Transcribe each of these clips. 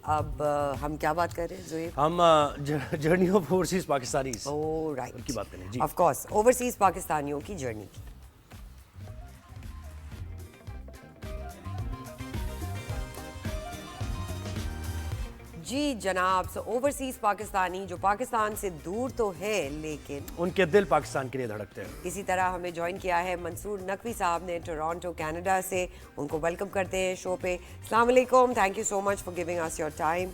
अब हम क्या बात कर रहे हैं ज़ोहेब? हम journey of overseas Pakistanis oh right, उनकी बात करें जी। ऑफ कोर्स ओवरसीज पाकिस्तानियों की जर्नी की। जी जनाब, सो ओवरसीज पाकिस्तानी जो पाकिस्तान से दूर तो है लेकिन उनके दिल पाकिस्तान के लिए धड़कते हैं। इसी तरह हमें ज्वाइन किया है मंसूर नकवी साहब ने टोरंटो कनाडा से। उनको वेलकम करते हैं शो पे। अस्सलाम वालेकुम, thank you so much for giving us your time.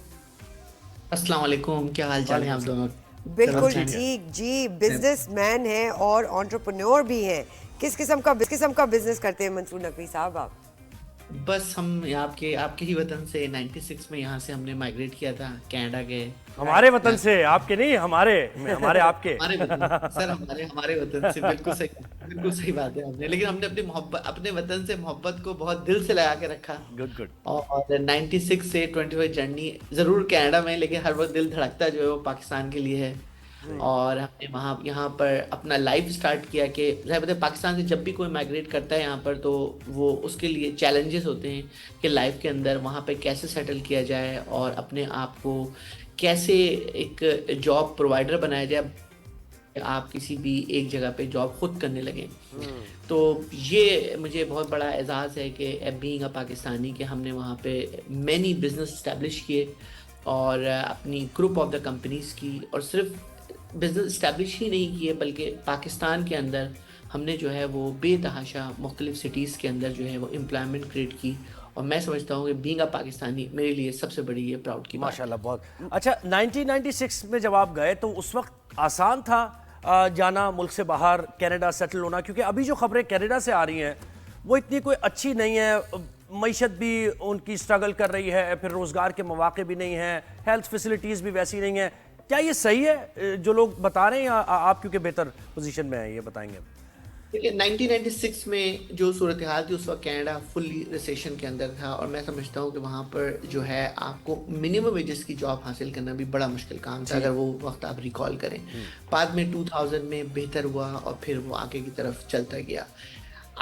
अस्सलाम वालेकुम, क्या हाल चाल है आप दोनों? बिल्कुल सब ठीक जी, बिजनेसमैन हैं और एंटरप्रेन्योर भी हैं। किस किस्म का बिजनेस करते हैं मंसूर नकवी साहब आप? बस हम आपके ही वतन से 96 में यहाँ से हमने माइग्रेट किया था, कनाडा गए। हमारे वतन से, आपके नहीं, हमारे आपके। हमारे वतन सर, हमारे वतन से बिल्कुल सही बात है आपने। लेकिन हमने अपने वतन से मोहब्बत को बहुत दिल से लगा के रखा। Good good. और 96 से 25 जर्नी जरूर कनाडा में, लेकिन हर वक्त दिल धड़कता जो है वो पाकिस्तान के लिए है। और हमने यहाँ पर अपना लाइफ स्टार्ट किया कि ज़ाहिर बात है पाकिस्तान से जब भी कोई माइग्रेट करता है यहाँ पर, तो वो उसके लिए चैलेंजेस होते हैं कि लाइफ के अंदर वहाँ पे कैसे सेटल किया जाए और अपने आप को कैसे एक जॉब प्रोवाइडर बनाया जाए, आप किसी भी एक जगह पे जॉब खुद करने लगे। तो ये मुझे बहुत बड़ा एजाज़ है कि बीइंग अ पाकिस्तानी कि हमने वहाँ पे मैनी बिजनेस इस्टेब्लिश किए और अपनी ग्रुप ऑफ द कंपनीज की, और सिर्फ बिजनेस इस्टेब्लिश ही नहीं किए बल्कि पाकिस्तान के अंदर हमने जो है वो बेतहाशा मुख्तलिफ सिटीज़ के अंदर जो है वो एम्प्लॉयमेंट क्रिएट की। और मैं समझता हूँ कि बीइंग अ पाकिस्तानी मेरे लिए सबसे बड़ी ये प्राउड की बात है। माशाल्लाह, बहुत अच्छा। 1996 में जब आप गए तो उस वक्त आसान था जाना मुल्क से बाहर, कनाडा सेटल होना? क्योंकि अभी जो खबरें कनाडा से आ रही हैं वो इतनी कोई अच्छी नहीं है। मईशत भी उनकी स्ट्रगल कर रही है, फिर रोज़गार के मौके भी नहीं हैं, हेल्थ फैसिलिटीज़ भी वैसी नहीं है। क्या ये सही है जो लोग बता रहे हैं, या आप क्योंकि बेहतर पोजीशन में हैं ये बताएंगे? देखिए 1996 में जो सूरत हाल थी उस वक्त कनाडा फुल्ली रिसेशन के अंदर था, और मैं समझता हूँ कि वहाँ पर जो है आपको मिनिमम वेजेस की जॉब हासिल करना भी बड़ा मुश्किल काम था, अगर वो वक्त आप रिकॉल करें। बाद में 2000 में बेहतर हुआ और फिर वो आगे की तरफ चलता गया।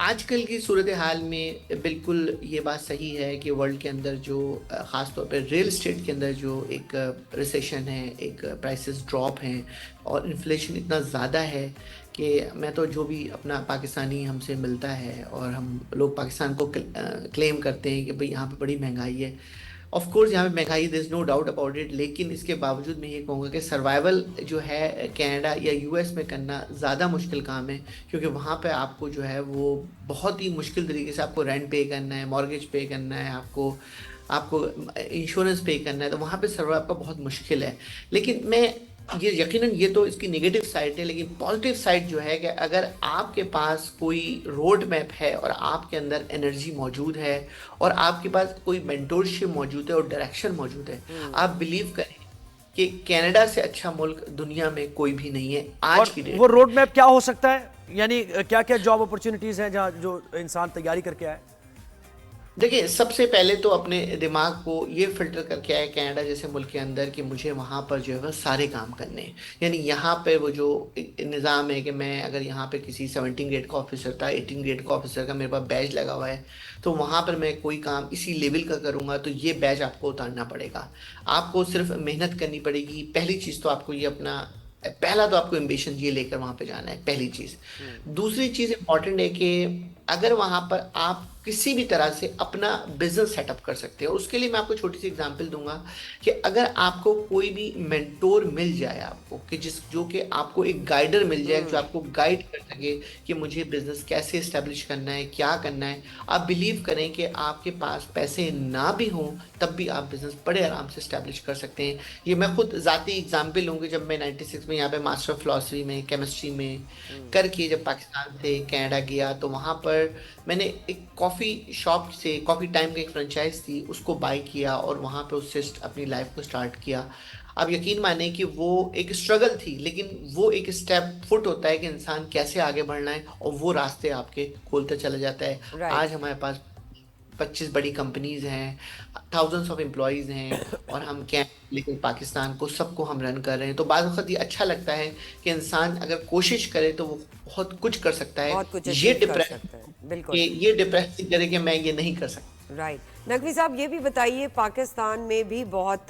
आजकल की सूरत हाल में बिल्कुल ये बात सही है कि वर्ल्ड के अंदर जो ख़ास तौर पर रियल इस्टेट के अंदर जो एक रिसेशन है, एक प्राइसेस ड्रॉप हैं और इन्फ्लेशन इतना ज़्यादा है कि मैं तो जो भी अपना पाकिस्तानी हमसे मिलता है और हम लोग पाकिस्तान को क्लेम करते हैं कि भाई यहाँ पे बड़ी महंगाई है। ऑफ कोर्स यहाँ पे महंगाई, there is no doubt about it, लेकिन इसके बावजूद मैं ये कहूँगा कि सर्वाइवल जो है कनाडा या यूएस में करना ज़्यादा मुश्किल काम है, क्योंकि वहाँ पे आपको जो है वो बहुत ही मुश्किल तरीके से आपको रेंट पे करना है, मॉर्गेज पे करना है, आपको इंश्योरेंस पे करना है, तो वहाँ पे सर्वाइव आपका बहुत मुश्किल है। लेकिन मैं ये यकीनन ये तो इसकी नेगेटिव साइड है, लेकिन पॉजिटिव साइड जो है कि अगर आपके पास कोई रोड मैप है और आपके अंदर एनर्जी मौजूद है और आपके पास कोई मेंटोरशिप मौजूद है और डायरेक्शन मौजूद है, आप बिलीव करें कि कनाडा से अच्छा मुल्क दुनिया में कोई भी नहीं है आज की डेट। वो रोड मैप क्या हो सकता है? यानी क्या क्या जॉब अपॉर्चुनिटीज हैं जहाँ जो इंसान तैयारी करके आए? देखिए सबसे पहले तो अपने दिमाग को ये फिल्टर करके आए कनाडा जैसे मुल्क के अंदर कि मुझे वहाँ पर जो है वो सारे काम करने हैं। यानी यहाँ पे वो जो निज़ाम है कि मैं अगर यहाँ पे किसी 17 ग्रेड का ऑफिसर था, 18 ग्रेड का ऑफिसर का मेरे पास बैच लगा हुआ है, तो वहाँ पर मैं कोई काम इसी लेवल का करूँगा तो ये बैच आपको उतारना पड़ेगा। आपको सिर्फ मेहनत करनी पड़ेगी। पहली चीज़ तो आपको ये पहला तो आपको एम्बिशन ये लेकर वहाँ पे जाना है, पहली चीज़। दूसरी चीज़ इम्पॉर्टेंट है कि अगर वहाँ पर आप किसी भी तरह से अपना बिजनेस सेटअप कर सकते हो, उसके लिए मैं आपको छोटी सी एग्जांपल दूंगा कि अगर आपको कोई भी मेंटोर मिल जाए आपको कि जो कि आपको एक गाइडर मिल जाए जो आपको गाइड कर सके कि मुझे बिजनेस कैसे इस्टेब्लिश करना है, क्या करना है, आप बिलीव करें कि आपके पास पैसे ना भी हों तब भी आप बिजनेस बड़े आराम से इस्टेब्लिश कर सकते हैं। ये मैं खुद ज़ाती एग्जाम्पल लूँगी। जब मैं 96 में यहाँ पे मास्टर ऑफ फिलॉसफी में केमिस्ट्री में करके जब पाकिस्तान से कनाडा गया, तो वहाँ पर मैंने एक कॉफ़ी शॉप से, कॉफ़ी टाइम का एक फ्रेंचाइज थी, उसको बाय किया और वहाँ पे उससे अपनी लाइफ को स्टार्ट किया। अब यकीन माने कि वो एक स्ट्रगल थी, लेकिन वो एक स्टेप फुट होता है कि इंसान कैसे आगे बढ़ना है और वो रास्ते आपके खोलते चला जाता है। आज हमारे पास 25 बड़ी कंपनीज हैं, थाउजेंड्स ऑफ एम्प्लॉयज़ हैं और हम क्या, लेकिन पाकिस्तान को सबको हम रन कर रहे हैं। तो बाद वक्त ये अच्छा लगता है कि इंसान अगर कोशिश करे तो वो बहुत कुछ कर सकता है। बहुत कुछ ये अचीव कर सकता है। बिल्कुल, ये डिप्रेस करे कि मैं ये नहीं कर सकता। राइट। नकवी साहब ये भी बताइए, पाकिस्तान में भी बहुत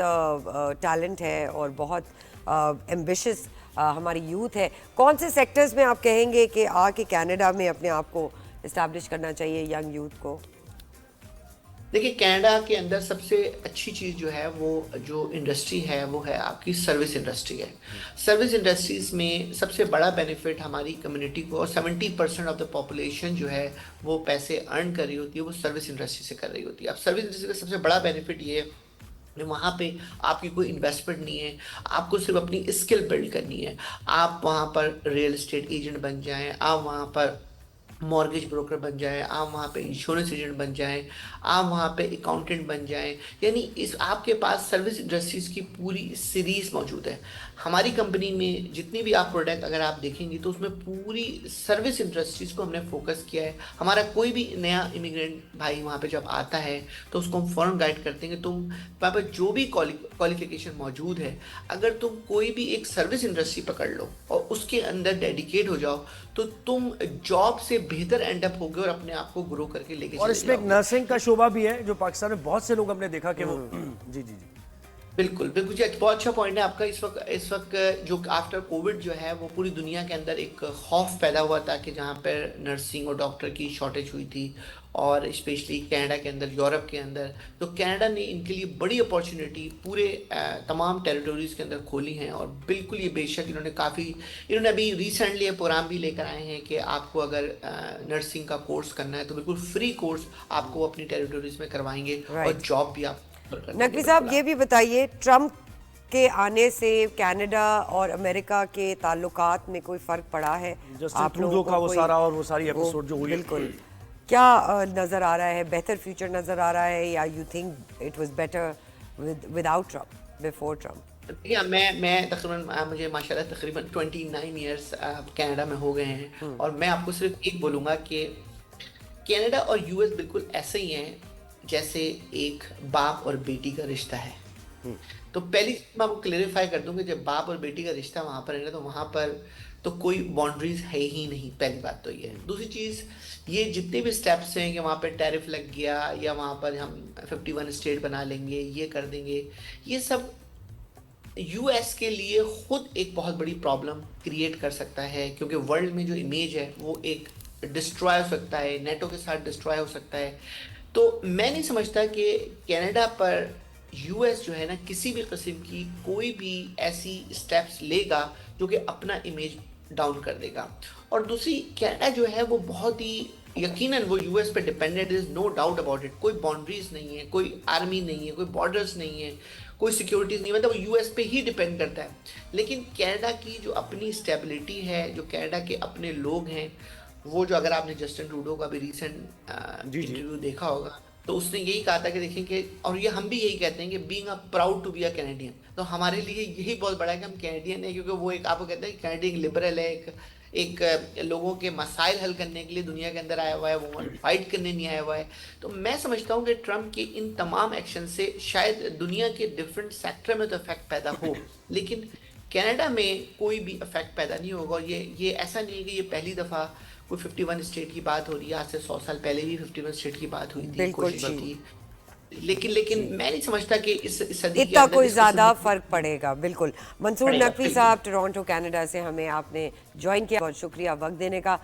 टैलेंट है और बहुत एम्बिशियस हमारी यूथ है। कौन से सेक्टर्स में आप कहेंगे कि आके कनाडा में अपने आप को इस्टेब्लिश करना चाहिए यंग यूथ को? देखिए, कनाडा के अंदर सबसे अच्छी चीज़ जो है वो जो इंडस्ट्री है वो है आपकी सर्विस इंडस्ट्री है। सर्विस इंडस्ट्रीज में सबसे बड़ा बेनिफिट हमारी कम्युनिटी को, और 70% ऑफ द पॉपुलेशन जो है वो पैसे अर्न कर रही होती है वो सर्विस इंडस्ट्री से कर रही होती है। अब सर्विस इंडस्ट्री का सबसे बड़ा बेनिफिट ये है, वहाँ पे आपकी कोई इन्वेस्टमेंट नहीं है, आपको सिर्फ अपनी स्किल बिल्ड करनी है। आप वहाँ पर रियल एस्टेट एजेंट बन जाएं, आप वहाँ पर मॉर्गेज ब्रोकर बन जाएं, आप वहाँ पे इंश्योरेंस एजेंट बन जाएं, आप वहाँ पे अकाउंटेंट बन जाएं। यानी इस आपके पास सर्विस इंडस्ट्रीज की पूरी सीरीज मौजूद है। हमारी कंपनी में जितनी भी आप प्रोडक्ट अगर आप देखेंगे तो उसमें पूरी सर्विस इंडस्ट्रीज को हमने फोकस किया है। हमारा कोई भी नया इमिग्रेंट भाई वहाँ पे जब आता है तो उसको हम फ़ौरन गाइड करते हैं कि तुम वहाँ पर जो भी क्वालिफिकेशन मौजूद है, अगर तुम कोई भी एक सर्विस इंडस्ट्री पकड़ लो और उसके अंदर डेडिकेट हो जाओ तो तुम जॉब से बेहतर एंड अप होगे और अपने आप को ग्रो करके लेके और चले इसमें एक जाओगे। नर्सिंग का शोबा भी है जो पाकिस्तान में बहुत से लोग हमने देखा कि वो जी जी जी बिल्कुल बिल्कुल जी, बहुत अच्छा पॉइंट है आपका। इस वक्त जो आफ्टर कोविड जो है वो पूरी दुनिया के अंदर एक खौफ पैदा हुआ था कि जहाँ पर नर्सिंग और डॉक्टर की शॉर्टेज हुई थी, और स्पेशली कनाडा के अंदर, यूरोप के अंदर। तो कनाडा ने इनके लिए बड़ी अपॉर्चुनिटी पूरे तमाम टेरिटोरीज के अंदर खोली हैं। और बिल्कुल ये बेशक इन्होंने अभी रिसेंटली ये प्रोग्राम भी लेकर आए हैं कि आपको अगर नर्सिंग का कोर्स करना है तो बिल्कुल फ्री कोर्स आपको अपनी टेरिटोरीज में करवाएंगे और Right. जॉब भी आप नकवी साहब ये भी बताइए, ट्रम्प के आने से कनाडा और अमेरिका के ताल्लुकात में कोई फर्क पड़ा है? जस्टिन आप लोगों ट्रूडो को का वो कोई- सारा और वो सारी वो एपिसोड जो हुई बिल्कुल क्या नजर आ रहा है? बेहतर फ्यूचर नजर आ रहा है, या you think it was better without Trump, before Trump? देखिए, मैं तकरीबन मुझे माशाल्लाह तकरीबन 29 ईयर्स कनाडा में हो गए हैं, और मैं आपको सिर्फ एक बोलूँगा कि कनाडा और यूएस बिल्कुल ऐसे ही हैं जैसे एक बाप और बेटी का रिश्ता है। तो पहली चीज़ मैं आपको क्लेरिफाई कर दूं कि जब बाप और बेटी का रिश्ता वहाँ पर है ना, तो वहाँ पर तो कोई बाउंड्रीज है ही नहीं। पहली बात तो ये है। दूसरी चीज़, ये जितने भी स्टेप्स हैं कि वहाँ पर टैरिफ लग गया या वहाँ पर हम 51 स्टेट बना लेंगे, ये कर देंगे, ये सब यूएस के लिए खुद एक बहुत बड़ी प्रॉब्लम क्रिएट कर सकता है, क्योंकि वर्ल्ड में जो इमेज है वो एक डिस्ट्रॉय हो सकता है, नेटो के साथ डिस्ट्रॉय हो सकता है। तो मैं नहीं समझता कि कनाडा पर यूएस जो है ना किसी भी किस्म की कोई भी ऐसी स्टेप्स लेगा जो कि अपना इमेज डाउन कर देगा। और दूसरी, कनाडा जो है वो बहुत ही यकीनन वो यूएस पे dependent, is no doubt about it. कोई बाउंड्रीज नहीं है, कोई आर्मी नहीं है, कोई बॉर्डर्स नहीं है, कोई सिक्योरिटीज नहीं है, मतलब वो यूएस पे ही डिपेंड करता है। लेकिन कनाडा की जो अपनी स्टेबिलिटी है, जो कनाडा के अपने लोग हैं, वो जो अगर आपने जस्टिन ट्रूडो का भी रिसेंट इंटरव्यू देखा होगा तो उसने यही कहा था कि देखें कि, और ये हम भी यही कहते हैं कि being a proud to be a Canadian, तो हमारे लिए यही बहुत बड़ा है कि हम कैनेडियन है, क्योंकि वो एक आपको कहते हैं कैनेडियन लिबरल है, एक लोगों के मसाइल हल करने के लिए दुनिया के अंदर आया हुआ है, वो फाइट करने नहीं आया हुआ है। तो मैं समझता हूँ कि ट्रम्प के इन तमाम एक्शन से शायद दुनिया के डिफरेंट सेक्टर में तो इफेक्ट पैदा हो, लेकिन कनाडा में कोई भी इफेक्ट पैदा नहीं होगा। और ये ऐसा नहीं है कि ये पहली दफ़ा कोई 51 स्टेट की बात हो रही है। आज से 100 साल पहले भी 51 स्टेट की बात हुई थी, बिल्कुल कोशिश जी। थी। लेकिन मैं नहीं समझता कि इस सदी के इतना अंदर कोई इसको ज्यादा फर्क पड़ेगा। बिल्कुल। मंसूर पड़ेगा, नकवी बिल्कुल। साहब, टोरंटो कनाडा से हमें आपने ज्वाइन किया, बहुत शुक्रिया वक्त देने का।